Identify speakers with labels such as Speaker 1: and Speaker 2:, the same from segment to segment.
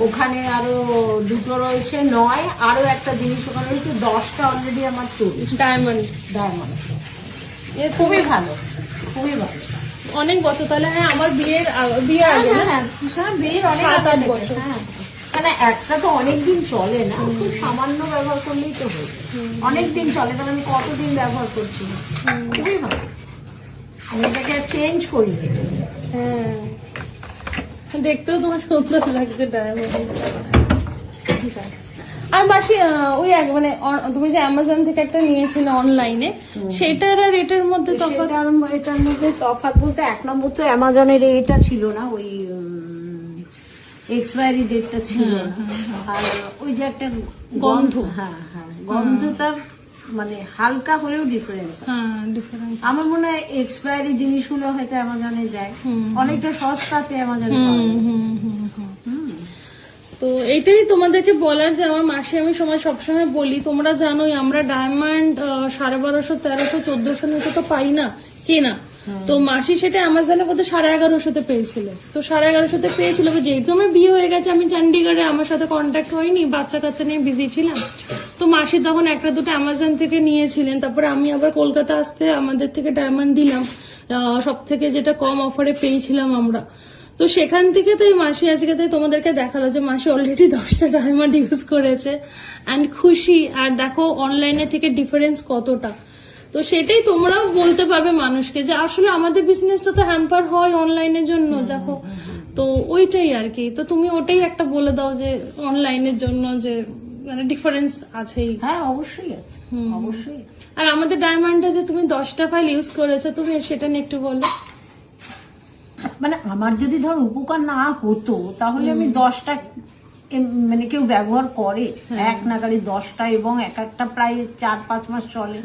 Speaker 1: ওখানে আরো 2টো রয়েছে 9, আরো একটা জিনিস ওখানে রয়েছে 10টা অলরেডি আমার চলছে
Speaker 2: ডায়মন্ড
Speaker 1: খুবই ভালো, খুবই ভালো।
Speaker 2: অনেক বছর তাহলে। হ্যাঁ, আমার বিয়ে আগে না,
Speaker 1: বিয়ের অনেক
Speaker 2: 7-8 বছর।
Speaker 1: হ্যাঁ, মানে একটা তো অনেকদিন চলে না, খুব সামান্য ব্যবহার করলেই তো হয়ে যায়। অনেকদিন চলে, কারণ আমি কতদিন ব্যবহার করছি, খুবই ভালো। আমি এটাকে চেঞ্জ করি।
Speaker 2: হ্যাঁ, দেখতেও তোমার সুন্দর লাগছে ডায়মন্ড। আর মাসি ওই মানে তুমি যে অ্যামাজন থেকে একটা নিয়েছিলে অনলাইনে, সেটার আর এটার মধ্যে তফাৎ?
Speaker 1: এটার মধ্যে তফাৎ বলতে, 1 নম্বর তো অ্যামাজনের এটা ছিল না, ওই এক্সপায়ারি ডেটটা ছিল, আর ওই যে একটা গন্ধ, হ্যাঁ হ্যাঁ, গন্ধটার মানে হালকা হলেও ডিফারেন্স। আমার মনে হয় এক্সপায়ারি জিনিসগুলো হয়তো অ্যামাজনে দেয়, অনেকটা সস্তাতে অ্যামাজনে পাওয়া যায়।
Speaker 2: তো এইটাই তোমাদেরকে বলার, যে আমার মাসে আমি সবসময় বলি, তোমরা জানোই আমরা ডায়মন্ড 1250, 1300, 1400 নিচে তো পাই না কেনা। তো মাসি সেটা অ্যামাজনে বোধহয় 1150 পেয়েছিল। তো 1150 পেয়েছিল, যেহেতু আমার বিয়ে হয়ে গেছে, আমি চণ্ডীগড়ে, আমার সাথে কন্ট্যাক্ট হয়নি, বাচ্চা কাচ্চা নিয়ে বিজি ছিলাম। তো মাসি তখন 1-2 অ্যামাজন থেকে নিয়েছিলেন। তারপরে আমি আবার কলকাতা আসতে আমাদের থেকে ডায়মন্ড দিলাম, সব থেকে যেটা কম অফারে পেয়েছিলাম আমরা। তো সেখান থেকে তো এই মাসি আজকে তাই তোমাদেরকে দেখালো যে মাসি অলরেডি 10টা ডায়মন্ড ইউজ করেছে অ্যান্ড খুশি। আর দেখো অনলাইনে থেকে ডিফারেন্স কতটা। তো সেটাই তোমরাও বলতে পারবে মানুষকে, যে আসলে আমাদের বিজনেসটা তো হ্যাম্পার হয় অনলাইনের জন্য, দেখো। তো ওইটাই আর কি। তো তুমি ওটাই একটা বলে দাও, যে অনলাইনের জন্য যে মানে ডিফারেন্স আছেই।
Speaker 1: হ্যাঁ, অবশ্যই আছে, অবশ্যই।
Speaker 2: আর আমাদের ডায়মন্ডে যে তুমি 10টা ফাইল ইউজ করেছো, তুমি সেটা নিয়ে একটু বলো।
Speaker 1: মানে আমার যদি ধর উপকার না হতো, তাহলে আমি 10টা মানে কেউ ব্যবহার করে এক নাগাড়ি 10টা, এবং এক একটা প্রায় 4-5 মাস চলে,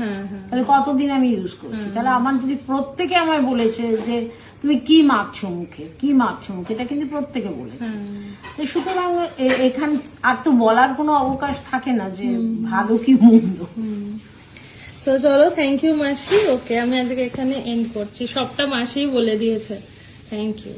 Speaker 1: তাহলে কতদিন আমি ইউজ করছি। তাহলে আমার যদি প্রত্যেকে আমায় বলেছে যে তুমি কি মাখছো মুখে, কি মাখছো মুখে, এটা কিন্তু প্রত্যেকে বলেছে। তো সুতরাং এখান আর তো বলার কোনো অবকাশ থাকে না যে ভালো কি মন্দ।
Speaker 2: তো চলো, থ্যাংক ইউ মাসি। ওকে, আমি আজকে এখানে এন্ড করছি, সবটা মাসিই বলে দিয়েছে। Thank you.